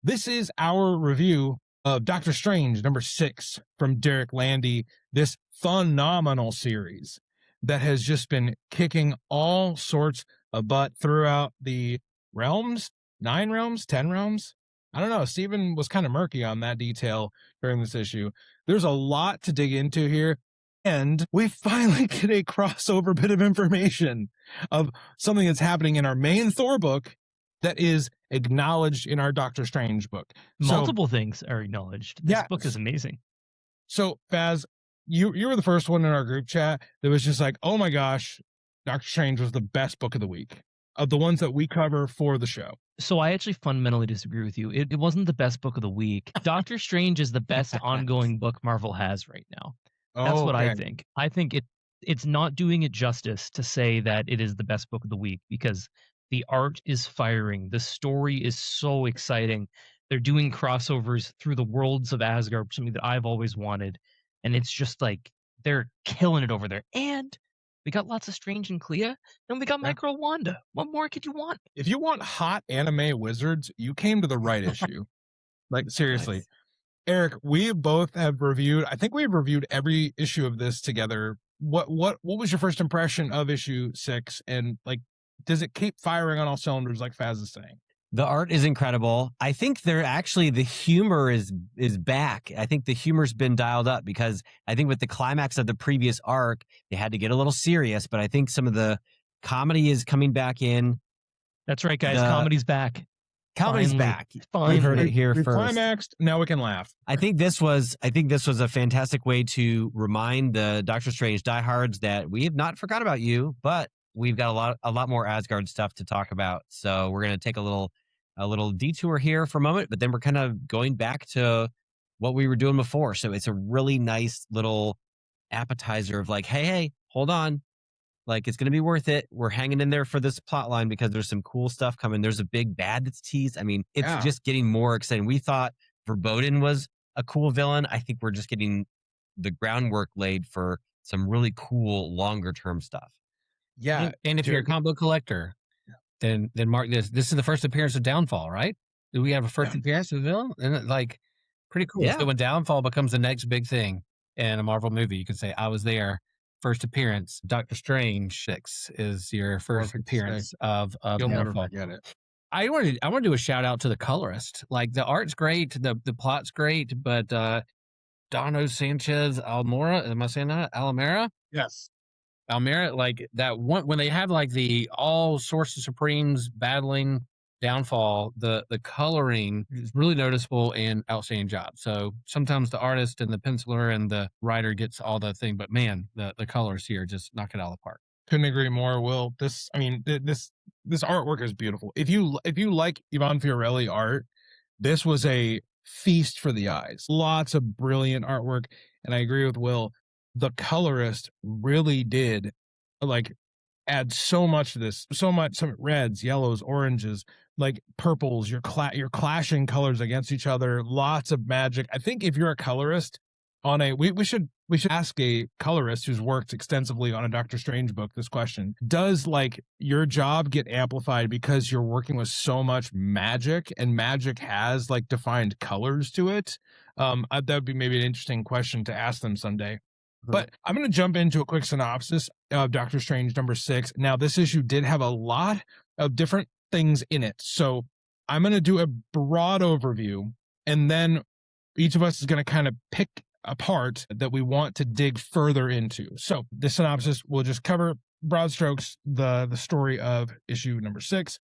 This is our review of Doctor Strange #6 from Derek Landy, this phenomenal series that has just been kicking all sorts of butt throughout the realms, 9 realms, 10 realms. I don't know. Steven was kind of murky on that detail during this issue. There's a lot to dig into here. And we finally get a crossover bit of information of something that's happening in our main Thor book that is acknowledged in our Doctor Strange book. Multiple things are acknowledged. This book is amazing. So, Faz, you were the first one in our group chat that was just like, oh my gosh, Doctor Strange was the best book of the week, of the ones that we cover for the show. So I actually fundamentally disagree with you. It wasn't the best book of the week. Doctor Strange is the best ongoing book Marvel has right now. That's what I think. I think it's not doing it justice to say that it is the best book of the week, because the art is firing. The story is so exciting. They're doing crossovers through the worlds of Asgard, something that I've always wanted. And it's just like, they're killing it over there. And we got lots of Strange and Clea, and we got Micro Wanda. What more could you want? If you want hot anime wizards, you came to the right issue. Like, seriously. Nice. Eric, we both have reviewed, I think we've reviewed every issue of this together. What was your first impression of issue 6? And like, does it keep firing on all cylinders like Faz is saying? The art is incredible. I think the humor is back. I think the humor's been dialed up, because I think with the climax of the previous arc, they had to get a little serious, but I think some of the comedy is coming back in. That's right, guys. Comedy's back. Comedy's back. Finally. We heard it here we first. Climaxed. Now we can laugh. I think this was a fantastic way to remind the Doctor Strange diehards that we have not forgot about you, but we've got a lot more Asgard stuff to talk about. So we're going to take a little detour here for a moment, but then we're kind of going back to what we were doing before. So it's a really nice little appetizer of like, hey, hold on. Like, it's going to be worth it. We're hanging in there for this plot line because there's some cool stuff coming. There's a big bad that's teased. I mean, it's just getting more exciting. We thought Verboten was a cool villain. I think we're just getting the groundwork laid for some really cool longer term stuff. Yeah. And if you're a comic book collector, then mark this. This is the first appearance of Downfall, right? Do we have a first appearance of the villain? And like, pretty cool. Yeah. So when Downfall becomes the next big thing in a Marvel movie, you can say, I was there. First appearance. Doctor Strange 6 is your first appearance of You'll never Downfall. forget it. I want to do a shout out to the colorist. Like, the art's great, the plot's great, but Dono Sanchez Almora, am I saying that? Alamera? Yes. Almera, like that one when they have like the all Sorcerer Supremes battling Downfall, the coloring is really noticeable and outstanding job. So sometimes the artist and the penciler and the writer gets all the thing, but man, the colors here just knock it out of the park. Couldn't agree more, Will. This artwork is beautiful. If you like Yvonne Fiorelli art, this was a feast for the eyes. Lots of brilliant artwork, and I agree with Will. The colorist really did like add so much to this, some reds, yellows, oranges, like purples. You're clashing colors against each other. Lots of magic. I think if you're a colorist on we should ask a colorist who's worked extensively on a Doctor Strange book this question. Does like your job get amplified because you're working with so much magic, and magic has like defined colors to it? That would be maybe an interesting question to ask them someday. But I'm going to jump into a quick synopsis of Doctor Strange #6. Now, this issue did have a lot of different things in it. So I'm going to do a broad overview, and then each of us is going to kind of pick a part that we want to dig further into. So the synopsis will just cover broad strokes, the story of issue #6.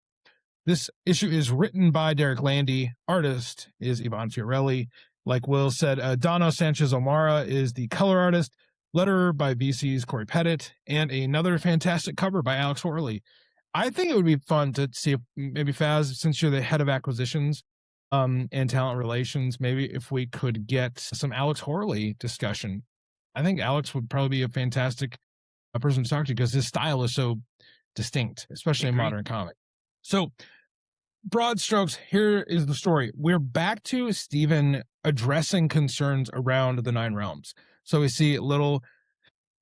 This issue is written by Derek Landy. Artist is Yvonne Fiorelli. Like Will said, Dono Sanchez O'Mara is the color artist. Letterer by VC's Corey Pettit, and another fantastic cover by Alex Horley. I think it would be fun to see if maybe Faz, since you're the head of acquisitions and talent relations, maybe if we could get some Alex Horley discussion. I think Alex would probably be a fantastic person to talk to because his style is so distinct, especially in modern comic. So, broad strokes, here is the story. We're back to Steven addressing concerns around the 9 realms. So we see little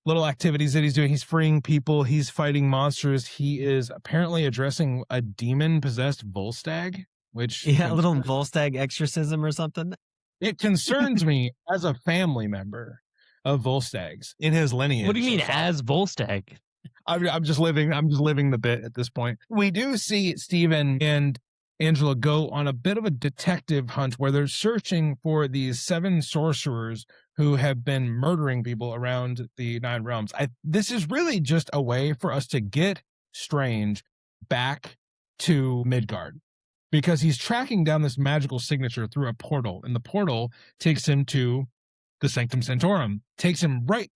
activities that he's doing. He's freeing people. He's fighting monsters. He is apparently addressing a demon-possessed Volstagg. which a little Volstagg exorcism or something. It concerns me as a family member of Volstagg's in his lineage. What do you mean as Volstagg? I'm just living the bit at this point. We do see Stephen and Angela go on a bit of a detective hunt where they're searching for these 7 sorcerers who have been murdering people around the 9 realms. This is really just a way for us to get Strange back to Midgard, because he's tracking down this magical signature through a portal, and the portal takes him to the Sanctum Santorum, takes him right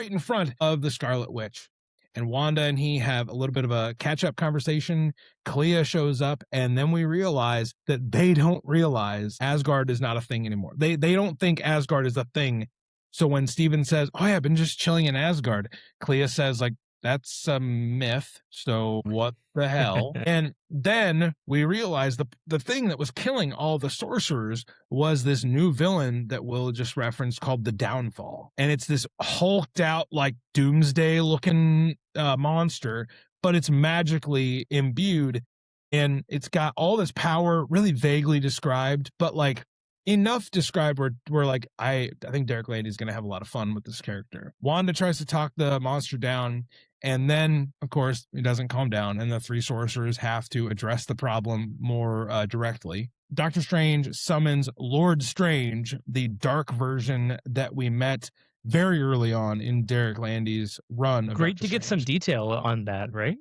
in front of the Scarlet Witch. And Wanda and he have a little bit of a catch-up conversation. Clea shows up, and then we realize that they don't realize Asgard is not a thing anymore. They don't think Asgard is a thing. So when Steven says, "Oh yeah, I've been just chilling in Asgard," Clea says, like, "That's a myth, so what the hell?" And then we realize the thing that was killing all the sorcerers was this new villain that Will just referenced called the Downfall. And it's this hulked out, like, doomsday looking monster, but it's magically imbued, and it's got all this power, really vaguely described, but like enough described where like I think Derek Landy is going to have a lot of fun with this character. Wanda tries to talk the monster down, and then of course it doesn't calm down, and the 3 sorcerers have to address the problem more directly. Doctor Strange summons Lord Strange, the dark version that we met very early on in Derek Landy's run. Great to get some detail on that, right?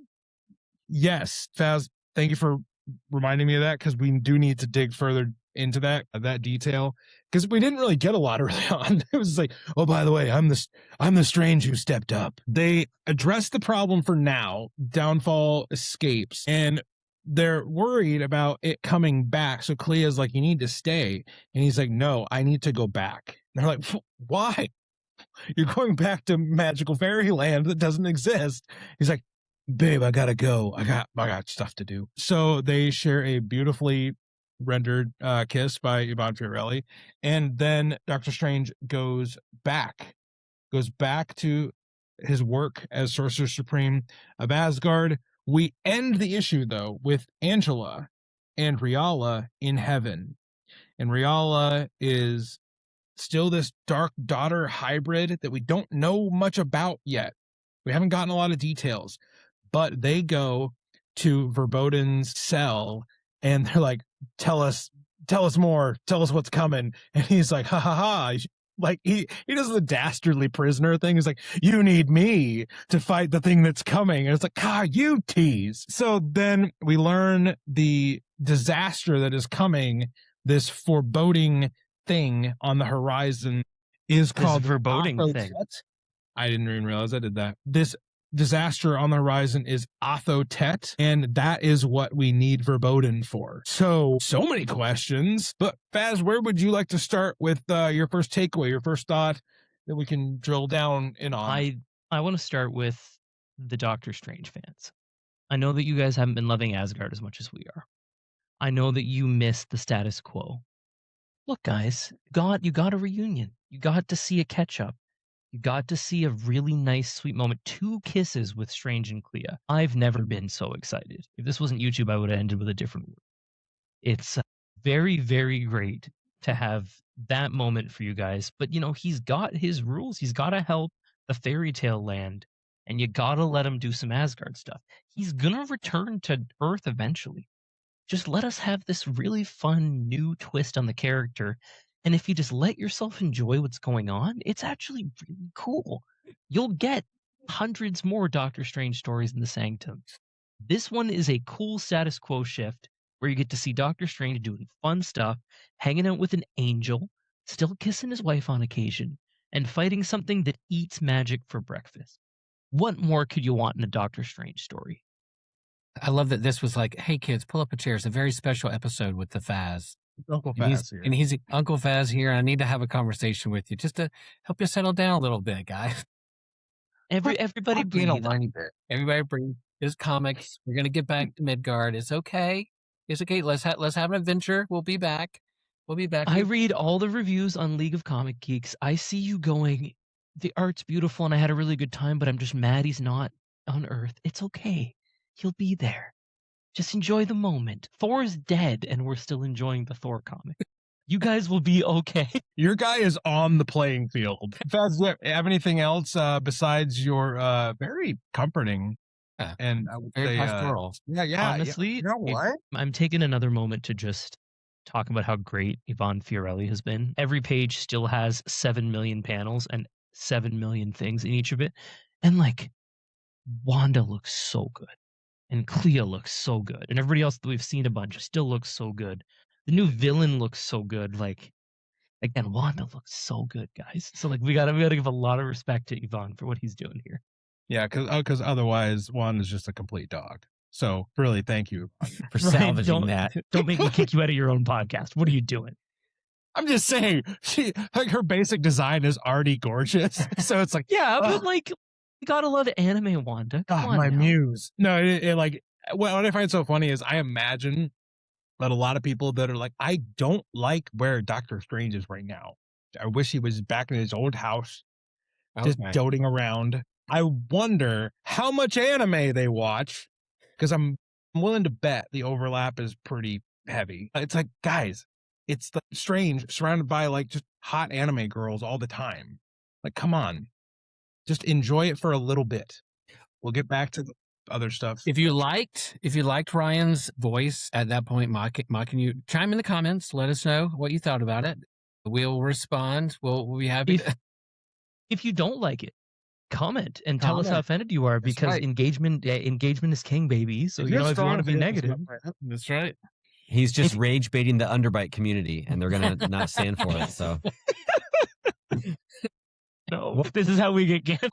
Yes, Faz, thank you for reminding me of that, because we do need to dig further into that detail, because we didn't really get a lot early on. It was like, oh, by the way, I'm the Strange who stepped up. They address the problem for now. Downfall escapes, and they're worried about it coming back. So Clea's like, "You need to stay," and he's like, "No, I need to go back." And they're like, "Why? You're going back to magical fairyland that doesn't exist." He's like, "Babe, I gotta go. I got stuff to do." So they share a beautifully rendered kiss by Yvonne Fiorelli, and then Doctor Strange goes back to his work as Sorcerer Supreme of Asgard. We end the issue though with Angela and Riala in heaven, and Riala is still this dark daughter hybrid that we don't know much about yet. We haven't gotten a lot of details, but they go to Verboten's cell and they're like, tell us more, tell us what's coming. And he's like, ha ha ha. Like he does the dastardly prisoner thing. He's like, "You need me to fight the thing that's coming." And it's like, you tease. So then we learn the disaster that is coming, this foreboding thing on the horizon, is called this foreboding thing. I didn't even realize I did that. This disaster on the horizon is Athotet, and that is what we need Verboten for. So many questions. But Faz, where would you like to start with your first takeaway, your first thought that we can drill down in on? I want to start with the Doctor Strange fans. I know that you guys haven't been loving Asgard as much as we are. I know that you miss the status quo. Look, guys, you got a reunion. You got to see a catch up. You got to see a really nice, sweet moment. 2 kisses with Strange and Clea. I've never been so excited. If this wasn't YouTube, I would have ended with a different word. It's very, very great to have that moment for you guys. But, he's got his rules. He's got to help the fairy tale land, and you got to let him do some Asgard stuff. He's going to return to Earth eventually. Just let us have this really fun new twist on the character. And if you just let yourself enjoy what's going on, it's actually really cool. You'll get hundreds more Doctor Strange stories in the Sanctum. This one is a cool status quo shift where you get to see Doctor Strange doing fun stuff, hanging out with an angel, still kissing his wife on occasion, and fighting something that eats magic for breakfast. What more could you want in a Doctor Strange story? I love that this was like, "Hey kids, pull up a chair. It's a very special episode with the Faz." Uncle Faz here. And he's Uncle Faz here, and I need to have a conversation with you just to help you settle down a little bit, guys. Everybody breathe. Everybody breathe. There's comics. We're gonna get back to Midgard. It's okay. It's okay. Let's have an adventure. We'll be back. I read all the reviews on League of Comic Geeks. I see you going, "The art's beautiful and I had a really good time, but I'm just mad he's not on Earth." It's okay. He'll be there. Just enjoy the moment. Thor is dead, and we're still enjoying the Thor comic. You guys will be okay. Your guy is on the playing field. Faz, do you have anything else besides your very comforting and I would Very say, pastoral. yeah. Honestly, You know what? I'm taking another moment to just talk about how great Yvonne Fiorelli has been. Every page still has 7 million panels and 7 million things in each of it. And like, Wanda looks so good. And Clea looks so good. And everybody else that we've seen a bunch still looks so good. The new villain looks so good. Like, again, Wanda looks so good, guys. So like, we gotta give a lot of respect to Yvonne for what he's doing here. Yeah, because otherwise Juan is just a complete dog. So really, thank you for Ryan, salvaging that. Don't make me kick you out of your own podcast. What are you doing? I'm just saying, her basic design is already gorgeous. So it's like, Yeah, but like, you gotta love anime Wanda. Come on my now. muse. No, like what I find so funny is I imagine that a lot of people that are like, I don't like where Doctor Strange is right now. I wish he was back in his old house, just doting around. I wonder how much anime they watch, because I'm willing to bet the overlap is pretty heavy. It's like, guys, it's the Strange surrounded by like just hot anime girls all the time. Like, come on, just enjoy it for a little bit. We'll get back to the other stuff. If you liked Ryan's voice at that point, mocking you, chime in the comments. Let us know what you thought about it. We'll respond. We'll be happy. If you don't like it, comment and tell us how offended you are, because right. engagement is king, baby. So if you want to be negative, That's right. He's just rage baiting the underbite community, and they're gonna not stand for it. So no, this is how we get canceled.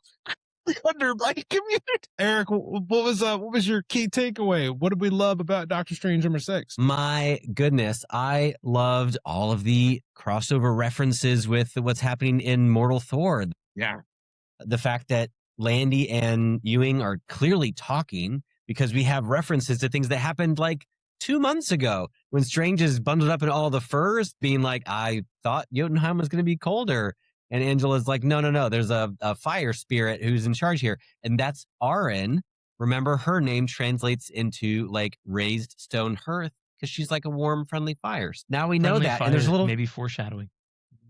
Underbite community. Eric, what was your key takeaway? What did we love about Doctor Strange #6? My goodness, I loved all of the crossover references with what's happening in Mortal Thor. Yeah. The fact that Landy and Ewing are clearly talking, because we have references to things that happened like 2 months ago when Strange is bundled up in all the furs, being like, I thought Jotunheim was going to be colder. And Angela's like, no, there's a fire spirit who's in charge here. And that's Arin. Remember, her name translates into like raised stone hearth, because she's like a warm, friendly fire. Now we know that. Fire, and there's a little, maybe foreshadowing.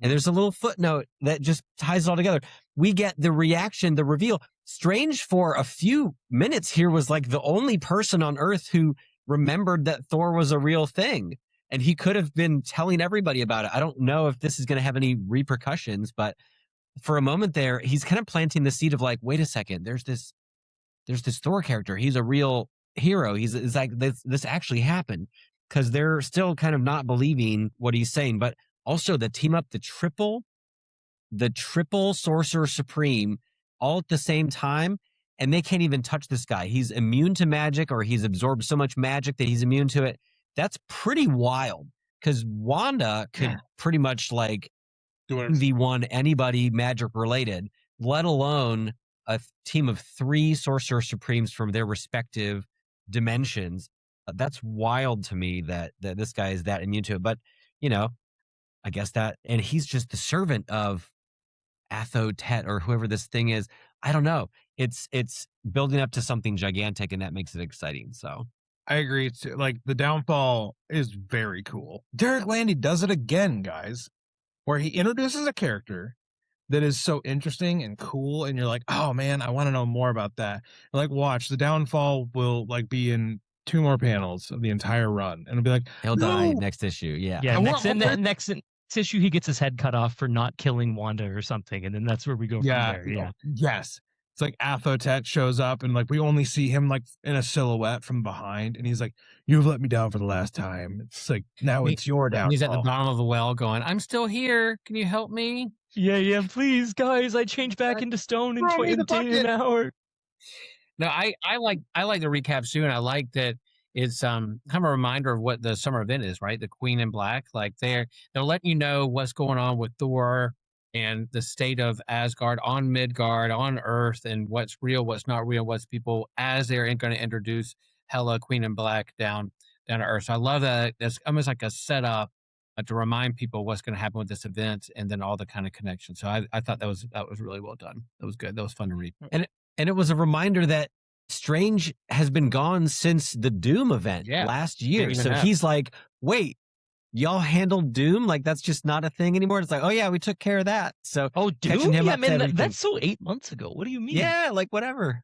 and there's a little footnote that just ties it all together. We get the reaction, the reveal. Strange for a few minutes here was like the only person on Earth who remembered that Thor was a real thing. And he could have been telling everybody about it. I don't know if this is going to have any repercussions, but for a moment there, he's kind of planting the seed of like, wait a second, there's this Thor character. He's a real hero. It's like this actually happened, because they're still kind of not believing what he's saying. But also the team up, the triple Sorcerer Supreme, all at the same time, and they can't even touch this guy. He's immune to magic, or he's absorbed so much magic that he's immune to it. That's pretty wild, because Wanda could pretty much like V1 anybody magic related, let alone a team of 3 Sorcerer Supremes from their respective dimensions. That's wild to me that this guy is that immune to it. But, you know, I guess that, and he's just the servant of Atho-Tet or whoever this thing is. I don't know. It's building up to something gigantic, and that makes it exciting. So I agree. Too. Like, the downfall is very cool. Derek Landy does it again, guys, where he introduces a character that is so interesting and cool, and you're like, oh man, I want to know more about that. Like, watch, the downfall will like be in 2 more panels of the entire run, and it'll be like, he'll die next issue. Yeah. Next issue he gets his head cut off for not killing Wanda or something, and then that's where we go from there. Yeah. Yes. It's like Atho-Tet shows up, and like we only see him like in a silhouette from behind, and he's like, "You've let me down for the last time." It's like, now it's your downfall. He's at the bottom of the well, going, "I'm still here. Can you help me?" Yeah, please, guys. I changed back into stone in an hour. No, I like the recap too, and I like that it's kind of a reminder of what the summer event is, right? The Queen in Black, like they're letting you know what's going on with Thor and the state of Asgard, on Midgard, on Earth, and what's real, what's not real, what's people, as they're going to introduce Hela, Queen in Black, down to Earth. So I love that. That's almost like a setup to remind people what's going to happen with this event, and then all the kind of connections. So I thought that was really well done. That was good. That was fun to read. And it was a reminder that Strange has been gone since the Doom event last year. So he's like, wait, y'all handled Doom? Like, that's just not a thing anymore? It's like, oh, yeah, we took care of that. So, Doom? Yeah, man, that's so 8 months ago. What do you mean? Yeah, like, whatever.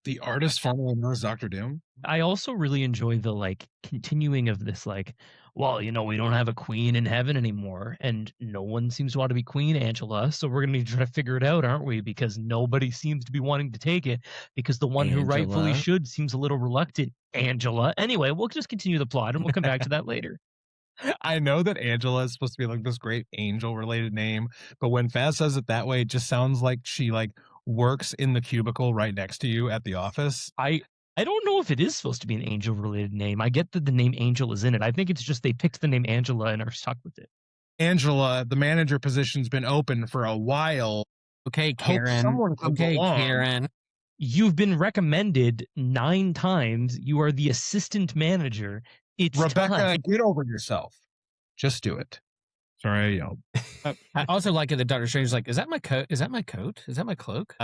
The artist formerly known as Dr. Doom. I also really enjoy the, like, continuing of this, like, well, you know, we don't have a queen in heaven anymore, and no one seems to want to be Queen Angela, so we're going to try to figure it out, aren't we? Because nobody seems to be wanting to take it, because the one who rightfully should seems a little reluctant. Angela. Anyway, we'll just continue the plot, and we'll come back to that later. I know that Angela is supposed to be like this great angel-related name, but when Faz says it that way, it just sounds like she like works in the cubicle right next to you at the office. I don't know if it is supposed to be an angel-related name. I get that the name Angel is in it. I think it's just they picked the name Angela and are stuck with it. Angela, the manager position's been open for a while. Okay, Karen. Okay, Karen. You've been recommended 9 times. You are the assistant manager. It's Rebecca, time. Get over yourself. Just do it. Sorry, I also like it that Dr. Strange is like, is that my coat? Is that my coat? Is that my cloak?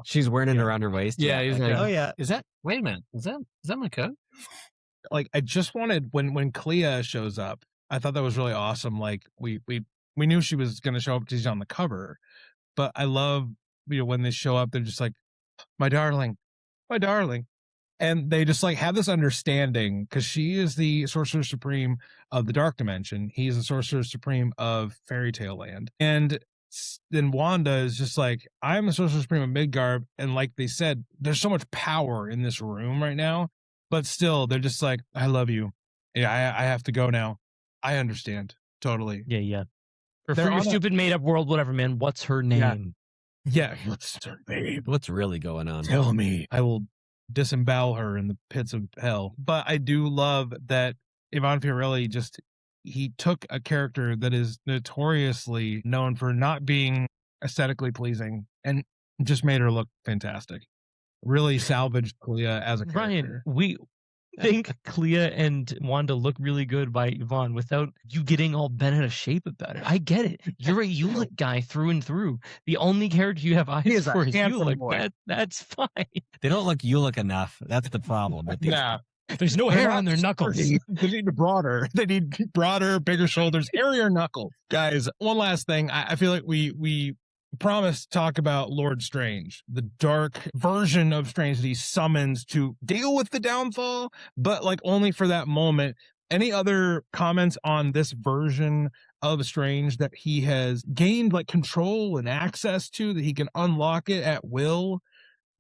She's wearing it around her waist. Yeah, he's like, oh yeah. Is that? Wait a minute. Is that my coat? Like, I just wanted when Clea shows up, I thought that was really awesome. Like we knew she was going to show up because she's on the cover, but I love when they show up, they're just like, my darling, my darling. And they just like have this understanding because she is the Sorcerer Supreme of the Dark Dimension. He's the Sorcerer Supreme of Fairy Tale Land. And then Wanda is just like, I'm the Sorcerer Supreme of Midgard. And like they said, there's so much power in this room right now. But still, they're just like, I love you. Yeah, I have to go now. I understand. Totally. Yeah. For your stupid made-up world, whatever, man. What's her name? Yeah. What's her name? What's really going on? Tell me. I will disembowel her in the pits of hell. But I do love that Ivan Fiorelli he took a character that is notoriously known for not being aesthetically pleasing and just made her look fantastic. Really salvaged Clea as a character. Ryan, we think Clea and Wanda look really good by Yvonne without you getting all bent out of shape about it. I get it. You're a Ulick guy through and through. The only character you have eyes for is Ulick. That's fine. They don't look Ulick enough. That's the problem. Yeah. There's no hair on their knuckles. They need broader. They need broader, bigger shoulders, hairier knuckles. Guys, one last thing. I feel like we promised to talk about Lord Strange, the dark version of Strange that he summons to deal with the downfall, but like only for that moment. Any other comments on this version of Strange that he has gained like control and access to, that he can unlock it at will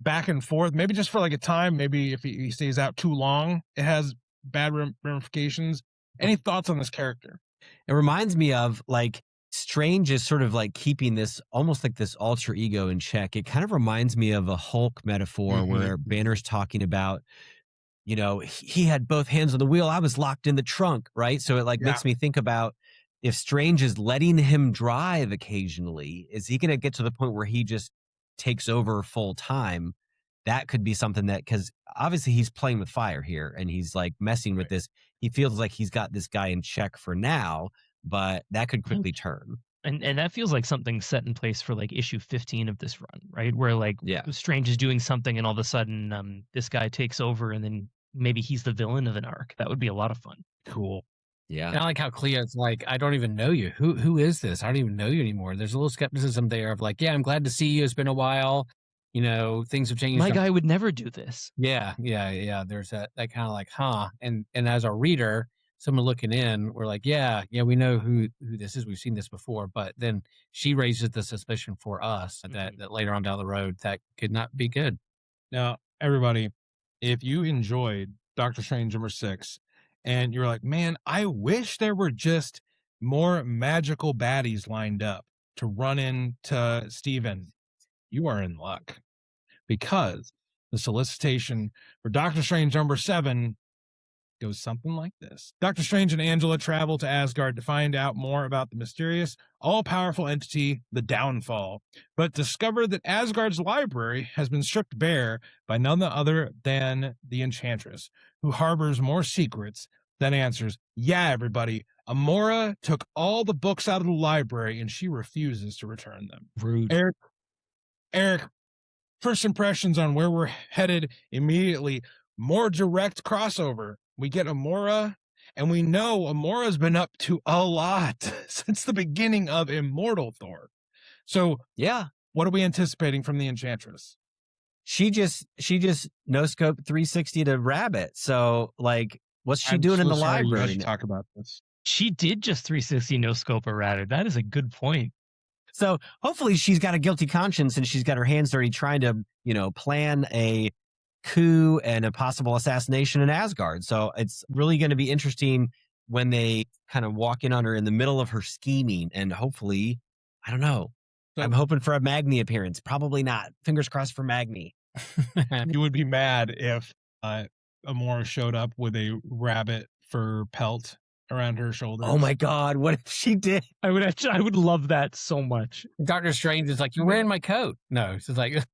back and forth, maybe just for like a time, maybe if he stays out too long, it has bad ramifications. Any thoughts on this character? It reminds me of like Strange is sort of like keeping this almost like this alter ego in check. It kind of reminds me of a Hulk metaphor where Banner's talking about, he had both hands on the wheel. I was locked in the trunk, right? So it like makes me think about if Strange is letting him drive occasionally, is he going to get to the point where he just takes over full time? That could be something that, because obviously he's playing with fire here and he's like messing with this. He feels like he's got this guy in check for now, but that could quickly turn. And that feels like something set in place for like issue 15 of this run, right? Where like Strange is doing something and all of a sudden this guy takes over and then maybe he's the villain of an arc. That would be a lot of fun. Cool. Yeah. And I like how Clea's like, I don't even know you. Who is this? I don't even know you anymore. There's a little skepticism there of like, yeah, I'm glad to see you. It's been a while. Things have changed. My guy would never do this. Yeah. There's that kind of like, huh? And as a reader, someone looking in, we're like, yeah, we know who this is. We've seen this before. But then she raises the suspicion for us that later on down the road, that could not be good. Now, everybody, if you enjoyed Doctor Strange #6 and you're like, man, I wish there were just more magical baddies lined up to run into Steven, you are in luck, because the solicitation for Doctor Strange #7 goes something like this. Doctor Strange and Angela travel to Asgard to find out more about the mysterious, all-powerful entity, the Downfall, but discover that Asgard's library has been stripped bare by none other than the Enchantress, who harbors more secrets than answers. Yeah, everybody, Amora took all the books out of the library and she refuses to return them. Rude. Eric, first impressions on where we're headed immediately. More direct crossover. We get Amora, and we know Amora's been up to a lot since the beginning of Immortal Thor. So yeah, what are we anticipating from the Enchantress? She just no scope 360 to Rabbit. So like, what's she doing in the library? You talk about this. She did just 360 no scope a Rabbit. That is a good point. So hopefully she's got a guilty conscience and she's got her hands dirty trying to, plan a coup and a possible assassination in Asgard. So it's really going to be interesting when they kind of walk in on her in the middle of her scheming, and hopefully, I don't know. So, I'm hoping for a Magni appearance. Probably not. Fingers crossed for Magni. You would be mad if Amora showed up with a rabbit fur pelt around her shoulders. Oh my God! What if she did? I would love that so much. Doctor Strange is like, "You're wearing my coat." No, it's just like,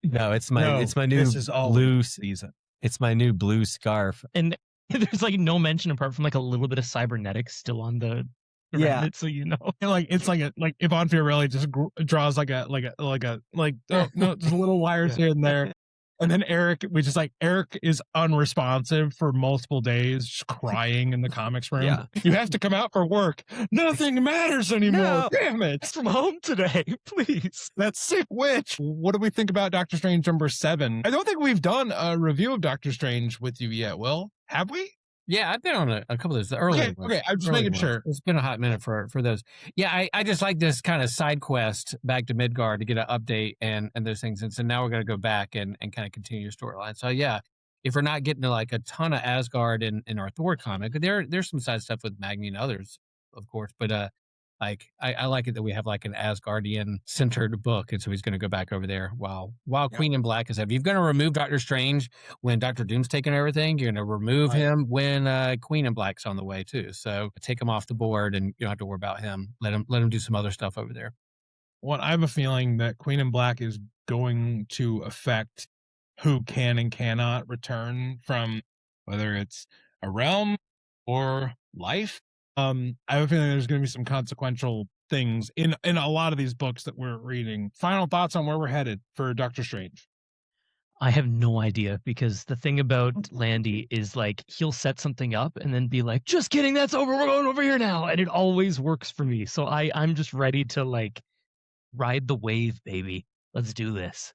no, it's my new this is all blue season. It's my new blue scarf, and there's like no mention apart from like a little bit of cybernetics still on the rabbit, so you know. And like it's like Yvonne Fiorelli just draws just little wires here and there. And then Eric is unresponsive for multiple days, just crying in the comics room. Yeah. You have to come out for work. Nothing matters anymore. No. Damn it. From home today, please. That sick witch. What do we think about Doctor Strange number 7? I don't think we've done a review of Doctor Strange with you yet, Will. Have we? Yeah, I've been on a couple of those. The early ones. Okay, I'm just making sure. It's been a hot minute for those. Yeah, I just like this kind of side quest back to Midgard to get an update and those things. And so now we're going to go back and kind of continue your storyline. So yeah, if we're not getting to like a ton of Asgard in our Thor comic, there's some side stuff with Magni and others, of course. But I like it that we have like an Asgardian centered book, and so he's going to go back over there while Queen in Black is up. You're going to remove Doctor Strange when Doctor Doom's taking everything. You're going to remove him when Queen in Black's on the way too. So take him off the board, and you don't have to worry about him. Let him do some other stuff over there. Well, I have a feeling that Queen in Black is going to affect who can and cannot return from, whether it's a realm or life. I have a feeling there's going to be some consequential things in a lot of these books that we're reading. Final thoughts on where we're headed for Doctor Strange? I have no idea, because the thing about Landy is like he'll set something up and then be like, "Just kidding, that's over. We're going over here now," and it always works for me. So I'm just ready to like ride the wave, baby. Let's do this.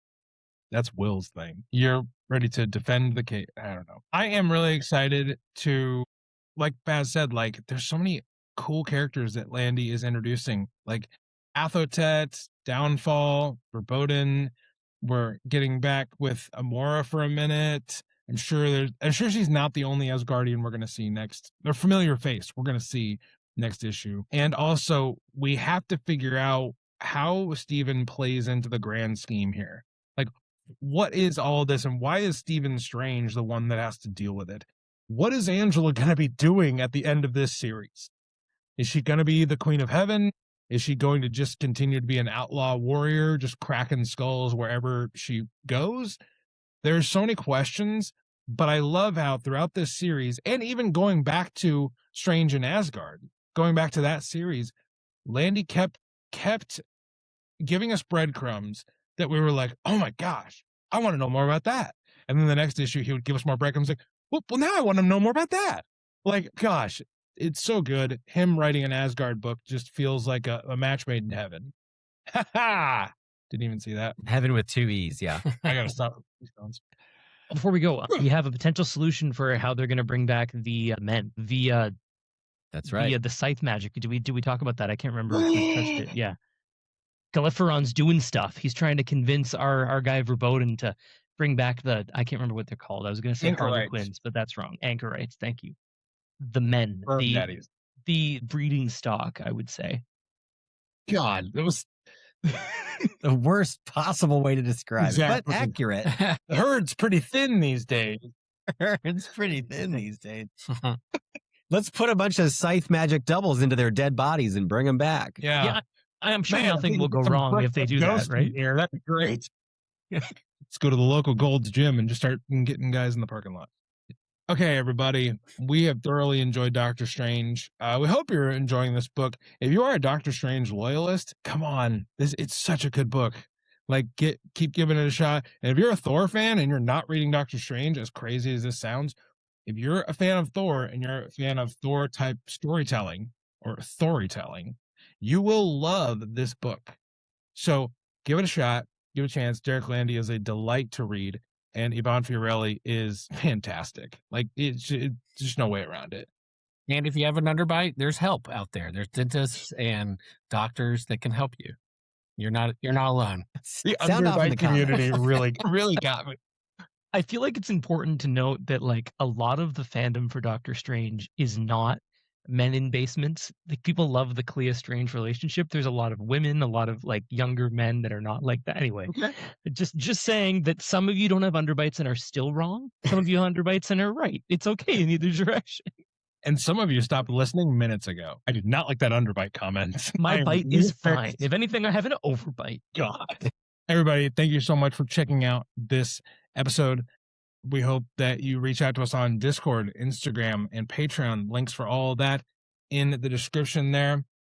That's Will's thing. You're ready to defend the case. I don't know. I am really excited to. Like Baz said, like there's so many cool characters that Landy is introducing, like Athotet, Downfall, Verboten. We're getting back with Amora for a minute. I'm sure she's not the only Asgardian we're going to see next. Their familiar face we're going to see next issue. And also we have to figure out how Stephen plays into the grand scheme here. Like, what is all this, and why is Stephen Strange the one that has to deal with it? What is Angela going to be doing at the end of this series? Is she going to be the Queen of Heaven? Is she going to just continue to be an outlaw warrior, just cracking skulls wherever she goes? There's so many questions, but I love how throughout this series, and even going back to Strange in Asgard, going back to that series, Landy kept giving us breadcrumbs that we were like, oh my gosh, I want to know more about that. And then the next issue, he would give us more breadcrumbs like, well, now I want to know more about that. Like, gosh, it's so good. Him writing an Asgard book just feels like a match made in heaven. Ha ha! Didn't even see that. Heaven with 2 E's, yeah. I gotta stop. Before we go, we have a potential solution for how they're going to bring back the men via. That's right. Via the scythe magic. Did we talk about that? I can't remember if we touched it. Yeah. Galiferon's doing stuff. He's trying to convince our guy Verboten to bring back I can't remember what they're called. I was going to say Harlequins, but that's wrong. Anchorites. Thank you. The men. The breeding stock, I would say. God, that was the worst possible way to describe it, but accurate. The herd's pretty thin these days. Herd's pretty thin these days. Let's put a bunch of scythe magic doubles into their dead bodies and bring them back. Yeah. I'm sure nothing will go wrong if they do that, right? Yeah, that'd be great. Let's go to the local Gold's Gym and just start getting guys in the parking lot. Okay, everybody, we have thoroughly enjoyed Doctor Strange. We hope you're enjoying this book. If you are a Doctor Strange loyalist, come on. It's such a good book. Like, keep giving it a shot. And if you're a Thor fan and you're not reading Doctor Strange, as crazy as this sounds, if you're a fan of Thor and you're a fan of Thor type storytelling or storytelling, you will love this book. So give it a shot, give it a chance. Derek Landy is a delight to read, and Yvonne Fiorelli is fantastic. Like, it's just no way around it. And if you have an underbite, there's help out there. There's dentists and doctors that can help you. You're not alone. The Sound off in the underbite community comments. really got me. I feel like it's important to note that like a lot of the fandom for Doctor Strange is not men in basements. Like, people love the Clea Strange relationship. There's a lot of women, a lot of like younger men that are not like that. Anyway, Okay. just saying that some of you don't have underbites and are still wrong. Some of you have underbites and are right. It's okay in either direction. And some of you stopped listening minutes ago. I did not like that underbite comment. My bite is fine. If anything, I have an overbite. God. Everybody, thank you so much for checking out this episode. We hope that you reach out to us on Discord, Instagram, and Patreon. Links for all of that in the description there.